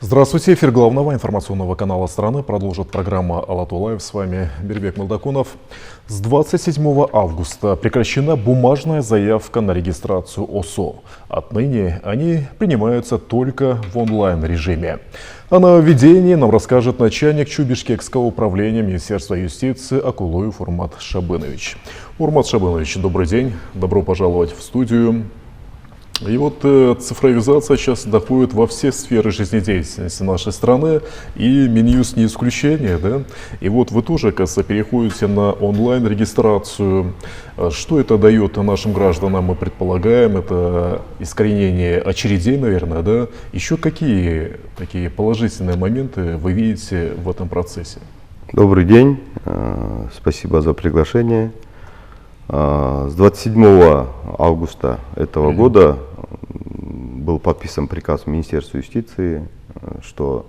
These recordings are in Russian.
Здравствуйте, эфир главного информационного канала страны продолжит программа «Алату Лайв». С вами Бербек Молдакунов. С 27 августа прекращена бумажная заявка на регистрацию ОСО. Отныне они принимаются только в онлайн-режиме. О нововведении нам расскажет начальник Чубишкекского управления Министерства юстиции Акулуев Урмат Шабынович. Урмат Шабынович, добрый день, добро пожаловать в студию. И вот цифровизация сейчас доходит во все сферы жизнедеятельности нашей страны, и Минюст не исключение, да? И вот вы тоже, кажется, переходите на онлайн-регистрацию. Что это дает нашим гражданам, мы предполагаем, это искоренение очередей, наверное, да? Еще какие такие положительные моменты вы видите в этом процессе? Добрый день, спасибо за приглашение. С 27 августа этого года был подписан приказ Министерства юстиции, что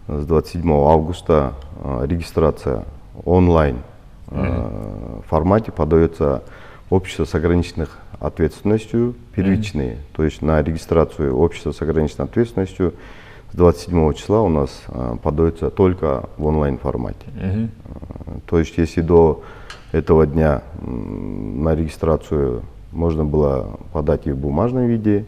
с 27 августа регистрация онлайн в формате подается общество с ограниченной ответственностью первичные. То есть на регистрацию общества с ограниченной ответственностью с 27 числа у нас подается только в онлайн формате. То есть если до этого дня на регистрацию можно было подать и в бумажном виде,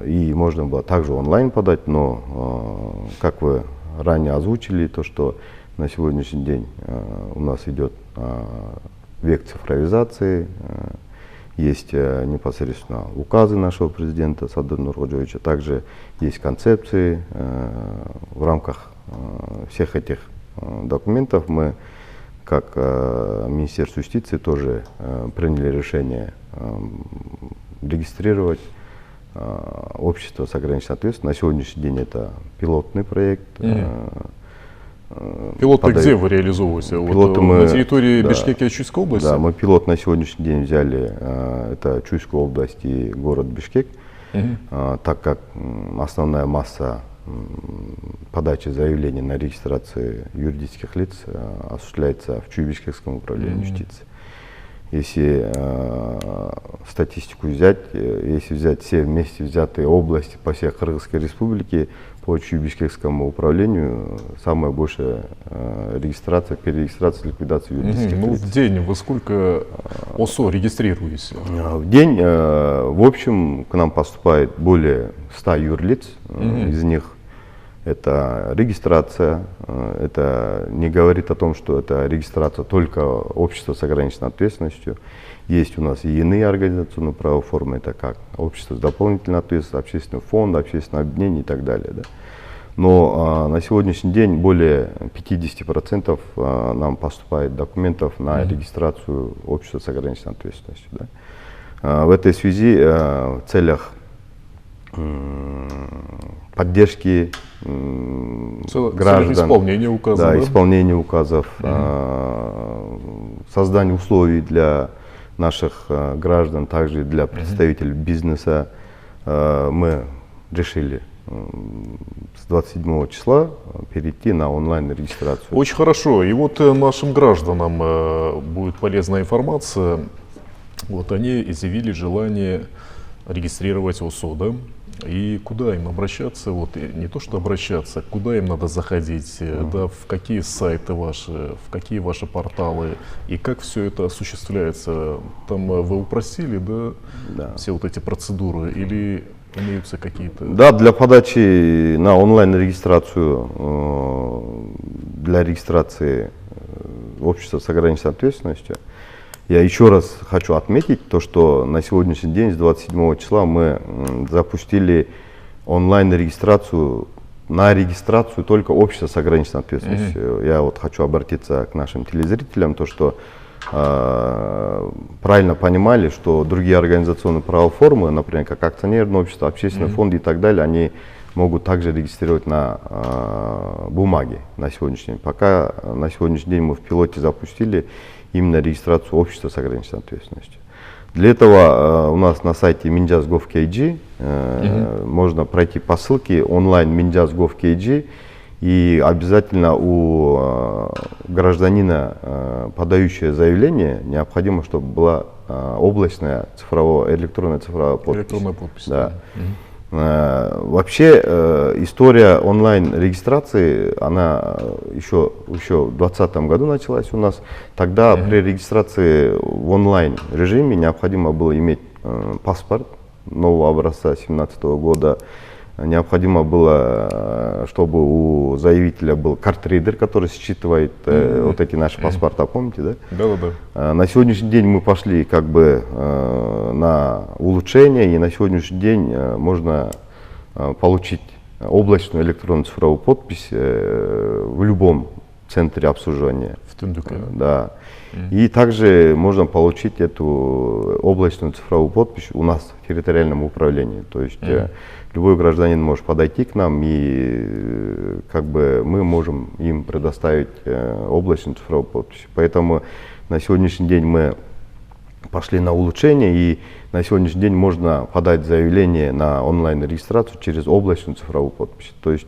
и можно было также онлайн подать, но, как вы ранее озвучили, то, что на сегодняшний день у нас идет век цифровизации, есть непосредственно указы нашего президента Садыр Нуркоджоевича, также есть концепции. В рамках всех этих документов мы, как Министерство юстиции, тоже приняли решение регистрировать общество с ограниченной ответственностью. На сегодняшний день это пилотный проект. Пилоты где вы реализовываете? Вот на территории Бишкека и Чуйской области? Да, мы пилот на сегодняшний день взяли, это Чуйская область и город Бишкек, так как основная масса подачи заявлений на регистрацию юридических лиц осуществляется в Чуйбишкекском управлении юстиции. Если статистику взять, если взять все вместе взятые области по всей Кыргызской республике, по Чуйбишкекскому управлению самая большая регистрация, перерегистрация, ликвидация юридических лиц. В день вы сколько ОСО регистрируете? В день, в общем, к нам поступает более 100 юрлиц, из них это регистрация, это не говорит о том, что это регистрация только общества с ограниченной ответственностью. Есть у нас и иные организационные правовые формы, это как общество с дополнительной ответственностью, общественный фонд, общественное объединение и так далее. Да. Но на сегодняшний день более 50% нам поступает документов на регистрацию общества с ограниченной ответственностью. Да. В этой связи в целях поддержки граждан, исполнение указов, да, исполнение указов, создание условий для наших граждан, также для представителей бизнеса, мы решили с 27 числа перейти на онлайн-регистрацию. Очень хорошо. И вот нашим гражданам будет полезная информация. Вот они изъявили желание регистрировать ОСО, да? И куда им обращаться? Вот не то что обращаться, куда им надо заходить, да, в какие сайты ваши, в какие ваши порталы, и как все это осуществляется? Там вы упростили, да, все вот эти процедуры, или имеются какие-то? Да, для подачи на онлайн-регистрацию, для регистрации общества с ограниченной ответственностью, я еще раз хочу отметить то, что на сегодняшний день, с 27 числа, мы запустили онлайн-регистрацию, на регистрацию только общества с ограниченной ответственностью. Я вот хочу обратиться к нашим телезрителям, то, что правильно понимали, что другие организационные правовые формы, например, как акционерное общество, общественный фонд и так далее, они могут также регистрировать на бумаге на сегодняшний день. Пока на сегодняшний день мы в пилоте запустили именно регистрацию общества с ограниченной ответственностью. Для этого у нас на сайте minjas.gov.kg можно пройти по ссылке онлайн minjas.gov.kg, и обязательно у гражданина, подающего заявление, необходимо, чтобы была облачная электронная цифровая подпись. Электронная подпись. Да. Вообще история онлайн-регистрации, она еще в 2020 году началась у нас. Тогда при регистрации в онлайн-режиме необходимо было иметь паспорт нового образца 2017 года. Необходимо было, чтобы у заявителя был картридер, который считывает вот эти наши паспорта, помните, да? Да. На сегодняшний день мы пошли как бы на улучшение, и на сегодняшний день можно получить облачную электронную цифровую подпись в любом центре обслуживания. В Тундуке. Да. И также можно получить эту облачную цифровую подпись у нас в территориальном управлении. То есть любой гражданин может подойти к нам, и как бы мы можем им предоставить облачную цифровую подпись. Поэтому на сегодняшний день мы пошли на улучшение, и на сегодняшний день можно подать заявление на онлайн-регистрацию через облачную цифровую подпись. То есть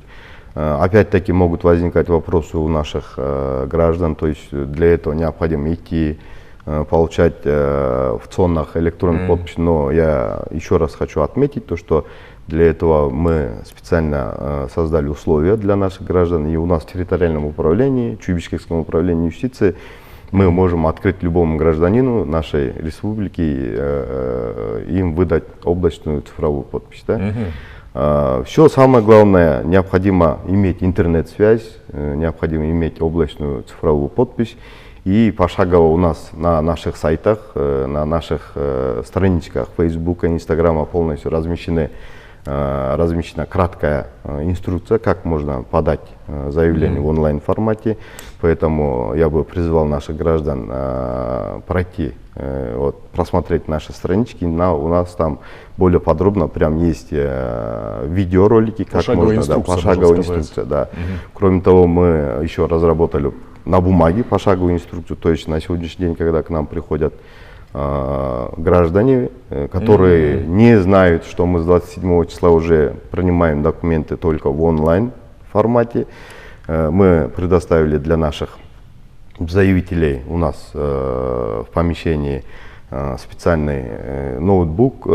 опять-таки могут возникать вопросы у наших граждан, то есть для этого необходимо идти получать в ЦОНах электронную подпись, но я еще раз хочу отметить то, что для этого мы специально создали условия для наших граждан, и у нас в территориальном управлении, Чуйбишевском управлении юстиции, мы можем открыть любому гражданину нашей республики, им выдать облачную цифровую подпись. Да? Все самое главное, необходимо иметь интернет-связь, необходимо иметь облачную цифровую подпись. И пошагово у нас на наших сайтах, на наших страничках Facebook и Instagram полностью размещена краткая инструкция, как можно подать заявление в онлайн-формате. Поэтому я бы призвал наших граждан пройти, просмотреть наши странички. У нас там более подробно прям есть видеоролики, как пошаговая можно, инструкция, пошаговая инструкция. Да. Кроме того, мы еще разработали на бумаге пошаговую инструкцию. То есть на сегодняшний день, когда к нам приходят граждане, которые не знают, что мы с 27 числа уже принимаем документы только в онлайн формате, мы предоставили для наших заявителей у нас в помещении специальный ноутбук,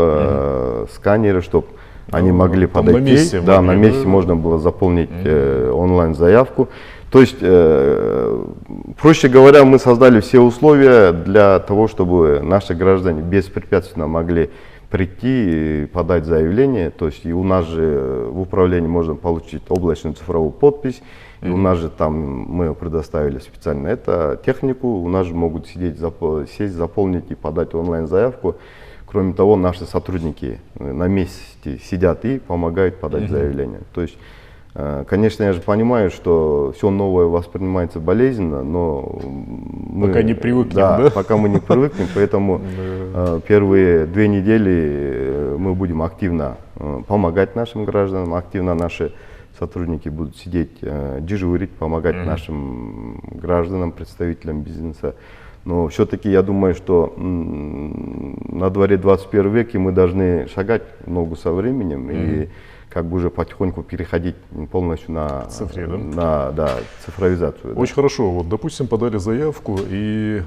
сканеры, чтобы они могли подойти. На месте можно было заполнить онлайн заявку. То есть, проще говоря, мы создали все условия для того, чтобы наши граждане беспрепятственно могли прийти и подать заявление. То есть и у нас же в управлении можно получить облачную цифровую подпись. И у нас же там мы предоставили специально технику. У нас же могут сесть, заполнить и подать онлайн-заявку. Кроме того, наши сотрудники на месте сидят и помогают подать заявление. То есть, конечно, я же понимаю, что все новое воспринимается болезненно, но мы пока не привыкнем, да? Пока мы не привыкнем, поэтому первые 2 недели мы будем активно помогать нашим гражданам, активно наши сотрудники будут сидеть, дежурить, помогать нашим гражданам, представителям бизнеса. Но все-таки я думаю, что на дворе 21 век, и мы должны шагать ногу со временем и как бы уже потихоньку переходить полностью на цифровизацию. Очень хорошо. Вот, допустим, подали заявку, и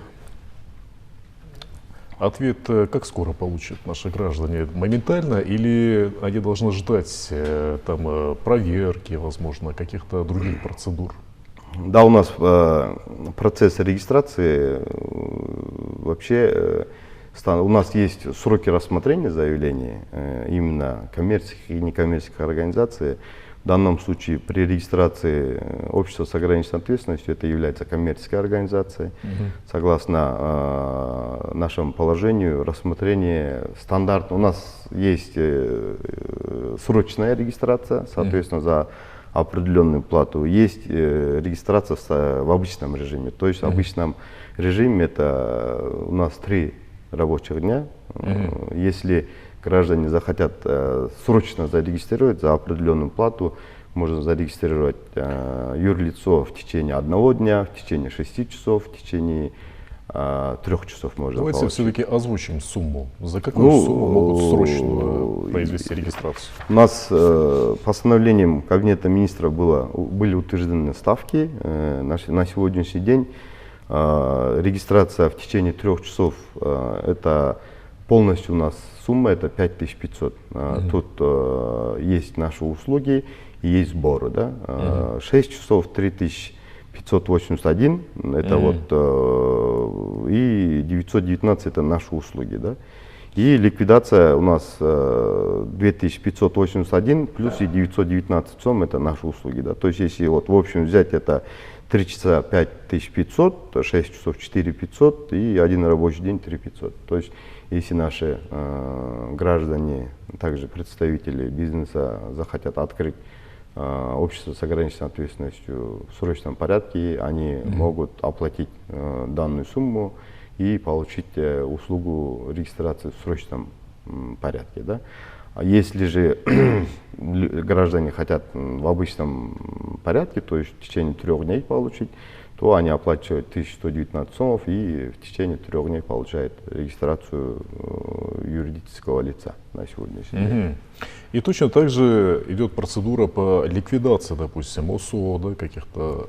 ответ как скоро получат наши граждане? Моментально или они должны ждать там проверки, возможно, каких-то других процедур? Да, у нас процесс регистрации вообще, у нас есть сроки рассмотрения заявлений именно коммерческих и некоммерческих организаций. В данном случае при регистрации общества с ограниченной ответственностью это является коммерческой организацией. Согласно нашему положению, рассмотрение стандартно. У нас есть срочная регистрация, соответственно, за определенную плату. Есть регистрация в обычном режиме. То есть в обычном режиме это у нас 3 рабочих дня. Если граждане захотят срочно зарегистрировать за определенную плату, можно зарегистрировать юрлицо в течение 1 дня, в течение 6 часов, в течение 3 часов можно Давайте получить. все-таки озвучим сумму. За какую сумму могут срочно произвести регистрацию? У нас постановлением Кабинета министров были утверждены ставки. На сегодняшний день регистрация в течение 3 часов это полностью у нас сумма это 5500. Тут есть наши услуги и есть сборы. Да? 6 часов 3581 это вот, и 919 это наши услуги. Да? И ликвидация у нас 2581 плюс и 919 сом это наши услуги. Да? То есть если вот в общем взять это 3 часа 5500, 6 часов 4500 и один рабочий день 3500. То есть если наши граждане, также представители бизнеса захотят открыть общество с ограниченной ответственностью в срочном порядке, они могут оплатить данную сумму и получить услугу регистрации в срочном порядке. Да? А если же граждане хотят в обычном порядке, то есть в течение 3 дней получить, то они оплачивают 1119 сомов и в течение 3 дней получают регистрацию юридического лица на сегодняшний день. И точно так же идет процедура по ликвидации, допустим, ОСО, да, каких-то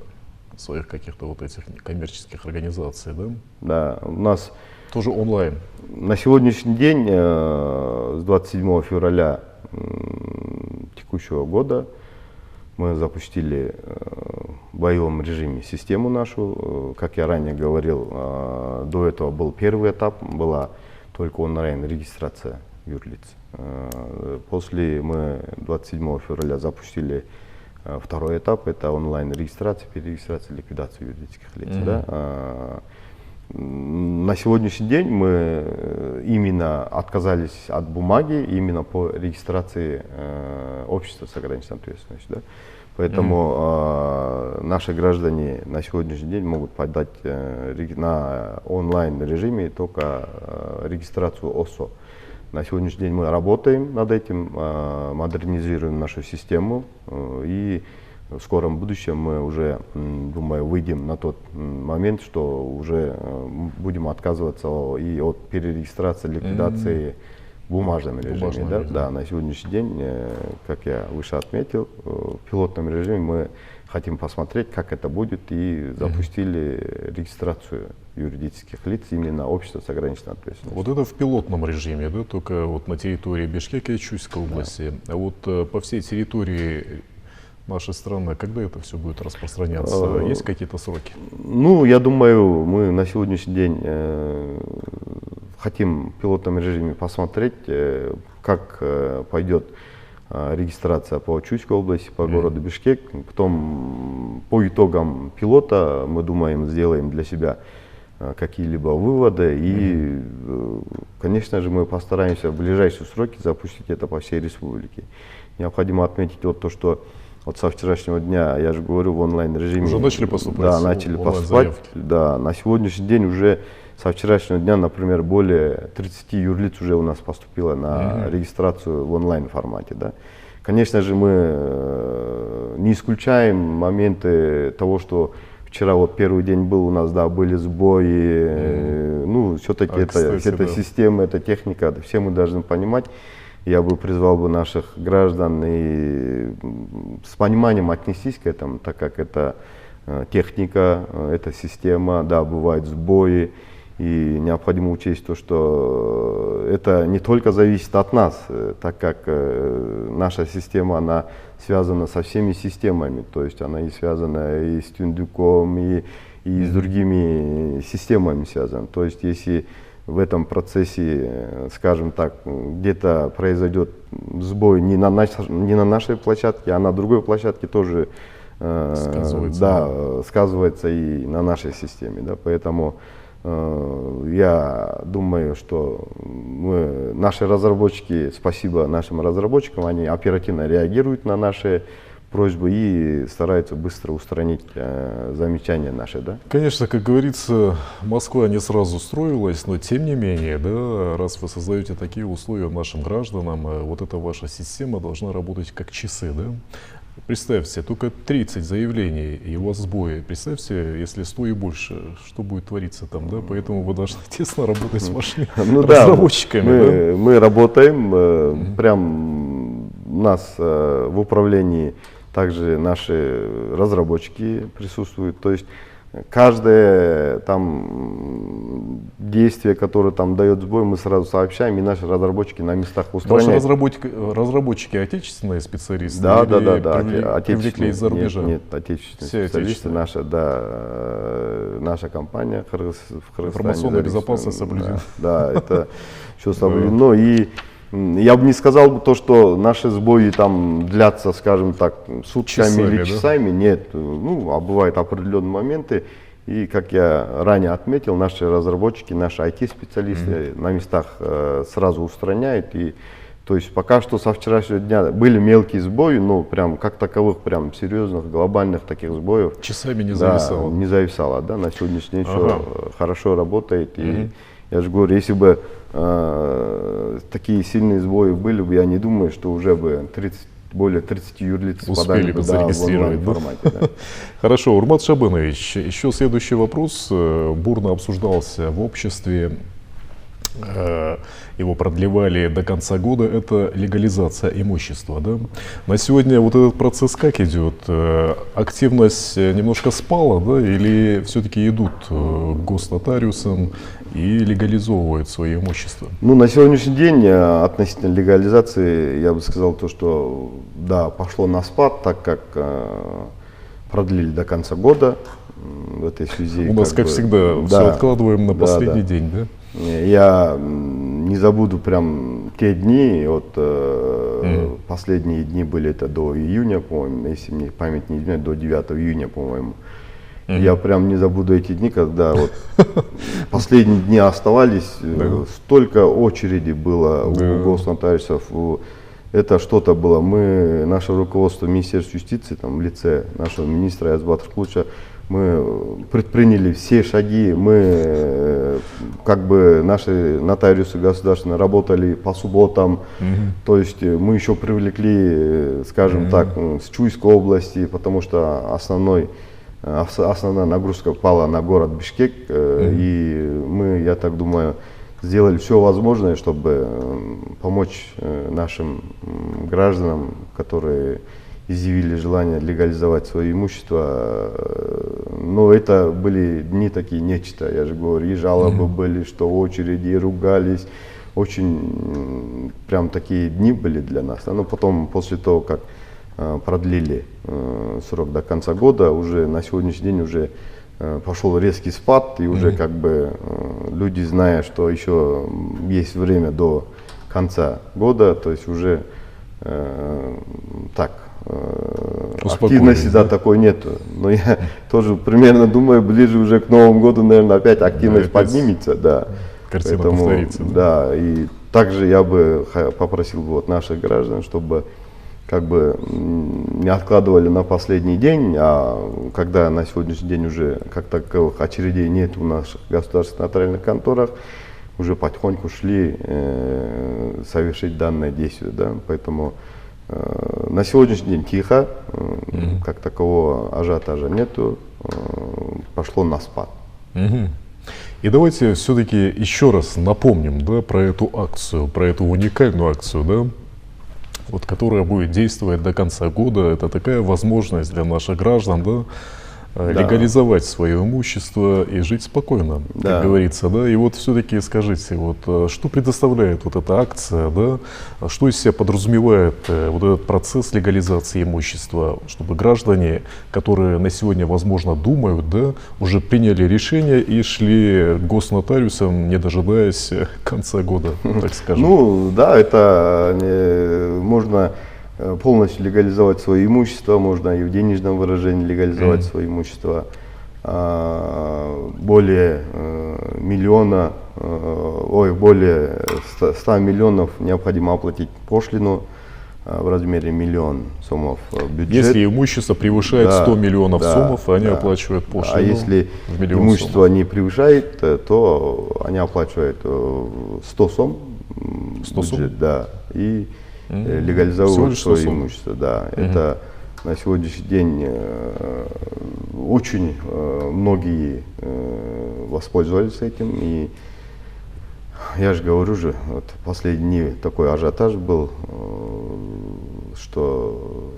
своих каких-то вот этих коммерческих организаций, да? Да, у нас тоже онлайн. На сегодняшний день, с 27 февраля текущего года, мы запустили в боевом режиме систему нашу. Как я ранее говорил, до этого был первый этап, была только онлайн-регистрация юрлиц. После мы 27 февраля запустили второй этап, это онлайн-регистрация, перерегистрация, ликвидация юридических лиц. Да? На сегодняшний день мы именно отказались от бумаги именно по регистрации общества с ограниченной ответственностью. Да? Поэтому наши граждане на сегодняшний день могут подать на онлайн режиме только регистрацию ОСО. На сегодняшний день мы работаем над этим, модернизируем нашу систему, и в скором будущем мы уже, думаю, выйдем на тот момент, что уже будем отказываться и от перерегистрации, ликвидации в бумажном режиме. Да? Да, на сегодняшний день, как я выше отметил, в пилотном режиме мы хотим посмотреть, как это будет, и запустили регистрацию юридических лиц именно общества с ограниченной ответственностью. Вот это в пилотном режиме, да, только вот на территории Бишкека и Чуйской области. А вот по всей территории нашей страны, когда это все будет распространяться? Есть какие-то сроки? Ну, я думаю, мы на сегодняшний день хотим в пилотном режиме посмотреть, как пойдет регистрация по Чуйской области, по городу Бишкек. Потом по итогам пилота мы думаем, сделаем для себя какие-либо выводы. И, конечно же, мы постараемся в ближайшие сроки запустить это по всей республике. Необходимо отметить вот то, что вот со вчерашнего дня, я же говорю, в онлайн-режиме. Уже начали поступать? Да, начали поступать. Да, на сегодняшний день уже со вчерашнего дня, например, более 30 юрлиц уже у нас поступило на регистрацию в онлайн-формате. Да. Конечно же, мы не исключаем моменты того, что вчера вот первый день был у нас, да, были сбои. Ну, все-таки это система, это техника, это все мы должны понимать. Я бы призвал бы наших граждан и с пониманием отнестись к этому, так как это техника, это система, да, бывают сбои, и необходимо учесть то, что это не только зависит от нас, так как наша система, она связана со всеми системами, то есть она и связана и с Тюндюком, и с другими системами связана. То есть если в этом процессе, скажем так, где-то произойдет сбой не на нашей площадке, а на другой площадке тоже сказывается и на нашей системе. Да, поэтому я думаю, что наши разработчики, спасибо нашим разработчикам, они оперативно реагируют на наши просьбы и стараются быстро устранить замечания наши. Да? Конечно, как говорится, Москва не сразу строилась, но тем не менее, да, раз вы создаете такие условия нашим гражданам, вот эта ваша система должна работать как часы. Да? Представьте, только 30 заявлений и у вас сбои. Представьте, если 100 и больше, что будет твориться там, да? Поэтому вы должны тесно работать с вашими разработчиками. Да, мы работаем, прям у нас в управлении также наши разработчики присутствуют. То есть каждое там действие, которое там дает сбой, мы сразу сообщаем, и наши разработчики на местах Ваши устраняют. разработчики отечественные специалисты? Да, или да, да, да. привлекли из-за рубежа? Нет, отечественные Все специалисты. отечественные. Наша компания в Кыргызстане. Информационная безопасность соблюдена. Да, это все соблюдено. И я бы не сказал то, что наши сбои там длятся, скажем так, сутками Часами, или да? часами. Нет, ну, а бывают определенные моменты. И, как я ранее отметил, наши разработчики, наши IT-специалисты на местах сразу устраняют. И, то есть пока что со вчерашнего дня были мелкие сбои, но прям как таковых, прям серьезных, глобальных таких сбоев. Часами не Да, зависало. не зависало, да, на сегодняшний день Ага. все хорошо работает. И я же говорю, если бы такие сильные сбои были бы, я не думаю, что уже бы более 30 юрлиц Успели бы в зарегистрировать, да? онлайн-формате. Да. Хорошо, Урмат Шабынович, еще следующий вопрос бурно обсуждался в обществе. Его продлевали до конца года, это легализация имущества. Да? На сегодня вот этот процесс как идет? Активность немножко спала, да? Или все-таки идут к госнотариусам и легализовывают свое имущество? Ну, на сегодняшний день относительно легализации, я бы сказал то, что да, пошло на спад, так как продлили до конца года. В этой связи. У нас, как всегда, да, все откладываем на да, последний да. день, да? Я не забуду прям те дни, последние дни были это до июня, по-моему, если мне память не изменяет, до 9 июня, по-моему. Я прям не забуду эти дни, когда вот последние дни оставались, столько очереди было у госнотариусов, это что-то было. Наше руководство Министерства юстиции, там, в лице нашего министра Аязбата Аркылыча, мы предприняли все шаги, мы, как бы, наши нотариусы государственные работали по субботам, то есть мы еще привлекли, скажем так, с Чуйской области, потому что основная нагрузка пала на город Бишкек, и мы, я так думаю, сделали все возможное, чтобы помочь нашим гражданам, которые изъявили желание легализовать свое имущество. Но это были дни такие нечто, я же говорю, и жалобы были, что очереди, и ругались. Очень прям такие дни были для нас. Но потом, после того, как продлили срок до конца года, уже на сегодняшний день уже пошел резкий спад, и уже как бы люди, зная, что еще есть время до конца года, то есть уже так, активности, да, такой нету. Но я тоже примерно думаю, ближе уже к Новому году, наверное, опять активность поднимется, да. Картина Поэтому, повторится. Да, и также я бы попросил вот наших граждан, чтобы как бы не откладывали на последний день, а когда на сегодняшний день уже как таковых очередей нет в наших государственных нотариальных конторах, уже потихоньку шли совершить данное действие, да, поэтому на сегодняшний день тихо, как такового ажиотажа нету, пошло на спад. И давайте все-таки еще раз напомним, да, про эту акцию, про эту уникальную акцию, да, вот, которая будет действовать до конца года. Это такая возможность для наших граждан, да, легализовать свое имущество и жить спокойно, как говорится, да. И вот все-таки скажите, вот что предоставляет вот эта акция, да, что из себя подразумевает вот этот процесс легализации имущества, чтобы граждане, которые на сегодня, возможно, думают, да, уже приняли решение и шли к госнотариусам, не дожидаясь конца года, так скажем. Ну да, это можно полностью легализовать свое имущество, можно и в денежном выражении легализовать свое имущество. Более более 100 миллионов необходимо оплатить пошлину в размере 1 миллион сомов бюджет. Если имущество превышает 100 миллионов сомов, они оплачивают пошлину. А если в миллион имущество сомов не превышает, то они оплачивают 100 сом 100 бюджет, сом? да, и легализовывают Всего лишь 100 свое сом? имущество. Да. Это на сегодняшний день очень многие воспользовались этим. И я же говорю же, вот последние дни такой ажиотаж был, что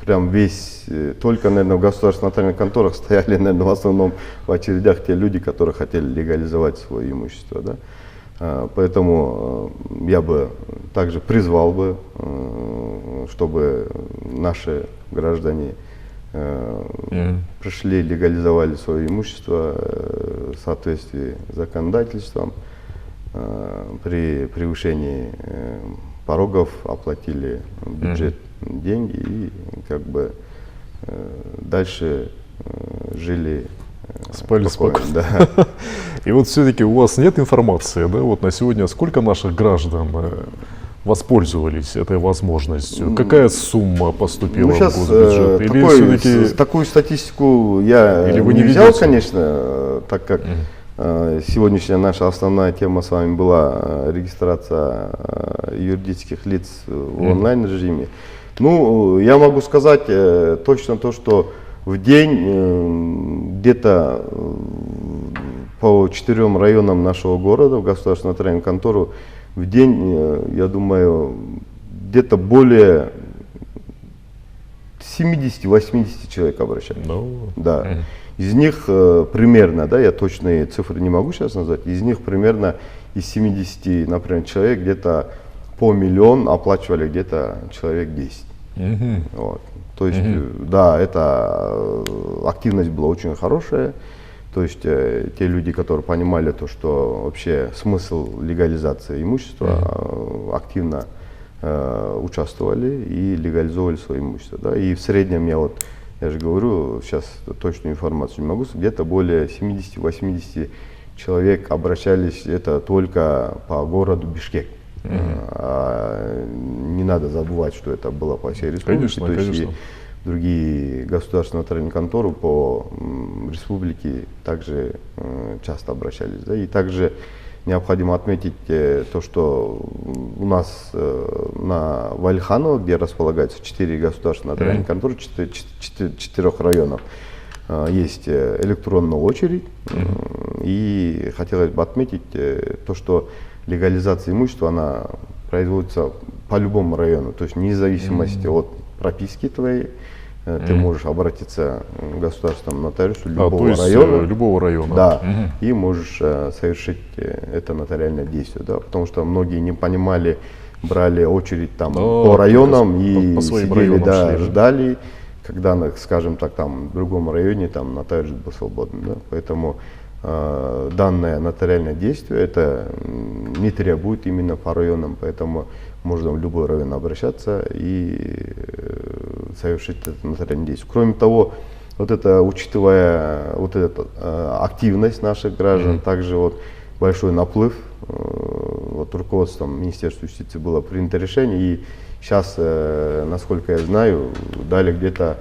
прям весь, только, наверное, в государственных нотариальных конторах стояли, наверное, в основном в очередях те люди, которые хотели легализовать свое имущество. Да? Поэтому я бы также призвал бы, чтобы наши граждане пришли, легализовали свое имущество в соответствии с законодательством, при превышении порогов оплатили бюджет деньги и как бы дальше жили спали спокойно. Да. И вот все-таки у вас нет информации, да, вот на сегодня сколько наших граждан воспользовались этой возможностью? Какая сумма поступила в госбюджет? Или все-таки такую статистику я или вы не не взял, ведете? конечно, так как сегодняшняя наша основная тема с вами была регистрация юридических лиц в онлайн-режиме. Ну, я могу сказать точно то, что в день где-то по 4 районам нашего города, в государственную нотариальную контору, в день, я думаю, где-то более 70-80 человек обращаются. Да. Из них примерно, да, я точные цифры не могу сейчас назвать, из них примерно из 70, например, человек где-то по миллион оплачивали где-то человек 10. Вот. То есть, да, эта активность была очень хорошая. То есть те люди, которые понимали то, что вообще смысл легализации имущества, активно участвовали и легализовывали свое имущество. Да. И в среднем я же говорю, сейчас точную информацию не могу, где-то более 70-80 человек обращались, это только по городу Бишкек. Не надо забывать, что это было по всей республике. Конечно, то есть конечно. И другие государственные нотариальные конторы по республике также часто обращались. Да? И также необходимо отметить то, что у нас на Вальханово, где располагается 4 государственные нотариальные конторы, 4 районов, есть электронная очередь. И хотелось бы отметить то, что легализация имущества, она производится по любому району, то есть вне зависимости от прописки твоей, ты можешь обратиться к государственному нотариусу любого то есть, района. Любого района. Да, и можешь совершить это нотариальное действие, да, потому что многие не понимали, брали очередь там по районам и по своим сидели, районам да, шли, да? ждали, когда, скажем так, там в другом районе там нотариус был свободен, да, поэтому данное нотариальное действие это не требует именно по районам, поэтому можно в любой район обращаться и совершить это нотариальное действие. Кроме того, вот это, учитывая вот эту активность наших граждан, также вот большой наплыв, вот руководством Министерства юстиции было принято решение, и сейчас, насколько я знаю, дали где-то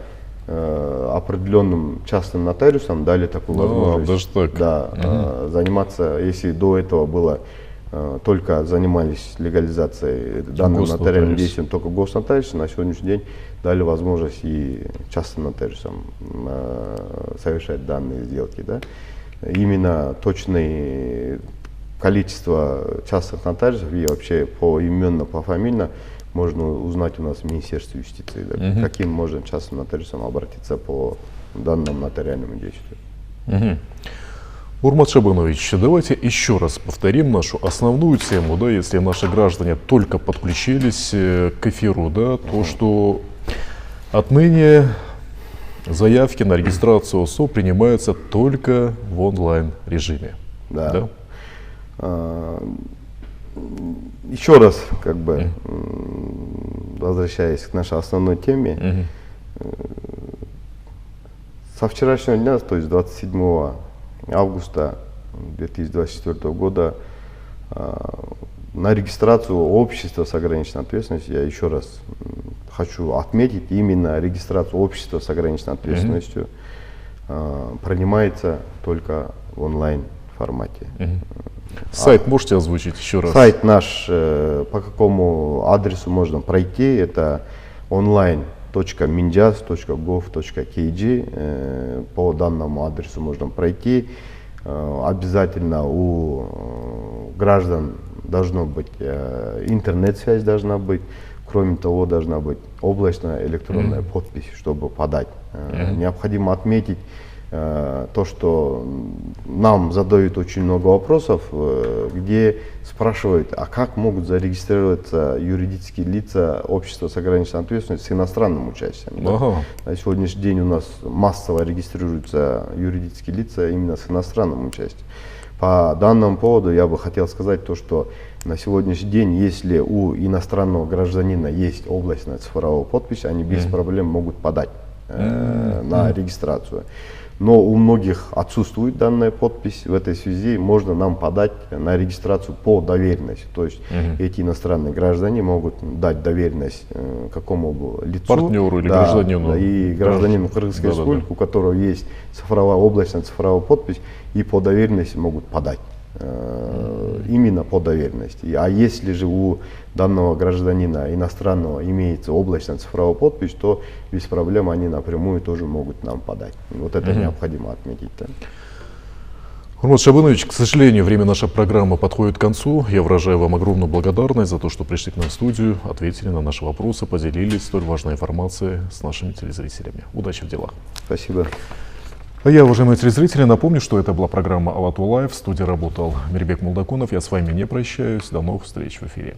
определенным частным нотариусам дали такую возможность, даже так. да, заниматься, если до этого было только занимались легализацией данным нотариальным действием только госнотариусы, на сегодняшний день дали возможность и частным нотариусам совершать данные сделки. Да. Именно точное количество частных нотариусов и вообще поименно, пофамильно можно узнать у нас в Министерстве юстиции, да, каким можно частным нотариусам обратиться по данному нотариальному действию. Урмат Шабанович, давайте еще раз повторим нашу основную тему, да, если наши граждане только подключились к эфиру, да, то что отныне заявки на регистрацию ОСО принимаются только в онлайн режиме. Да. Еще раз, как бы, возвращаясь к нашей основной теме, со вчерашнего дня, то есть 27 августа 2024 года, на регистрацию общества с ограниченной ответственностью, я еще раз хочу отметить, именно регистрацию общества с ограниченной ответственностью принимается только в онлайн формате. Сайт можете озвучить еще раз? Сайт наш, по какому адресу можно пройти, это online.minjas.gov.kg. По данному адресу можно пройти. Обязательно у граждан должно быть интернет-связь, должна быть. Кроме того, должна быть облачная электронная подпись, чтобы подать. Необходимо отметить то, что нам задают очень много вопросов, где спрашивают, а как могут зарегистрироваться юридические лица общества с ограниченной ответственностью с иностранным участием. Ага. На сегодняшний день у нас массово регистрируются юридические лица именно с иностранным участием. По данному поводу я бы хотел сказать то, что на сегодняшний день, если у иностранного гражданина есть облачная цифровая подпись, они без проблем могут подать на регистрацию. Но у многих отсутствует данная подпись. В этой связи можно нам подать на регистрацию по доверенности. То есть эти иностранные граждане могут дать доверенность какому бы лицу, партнеру или гражданину. И гражданину Кыргызской республики, у которого есть облачная цифровая подпись, и по доверенности могут подать. Именно по доверенности. А если же у данного гражданина иностранного имеется облачная цифровая подпись, то без проблем они напрямую тоже могут нам подать. Вот это необходимо отметить. Да. Хурмат Шабынович, к сожалению, время нашей программы подходит к концу. Я выражаю вам огромную благодарность за то, что пришли к нам в студию, ответили на наши вопросы, поделились столь важной информацией с нашими телезрителями. Удачи в делах. Спасибо. А я, уважаемые телезрители, напомню, что это была программа «Алату Лайв». В студии работал Мирбек Молдакунов. Я с вами не прощаюсь. До новых встреч в эфире.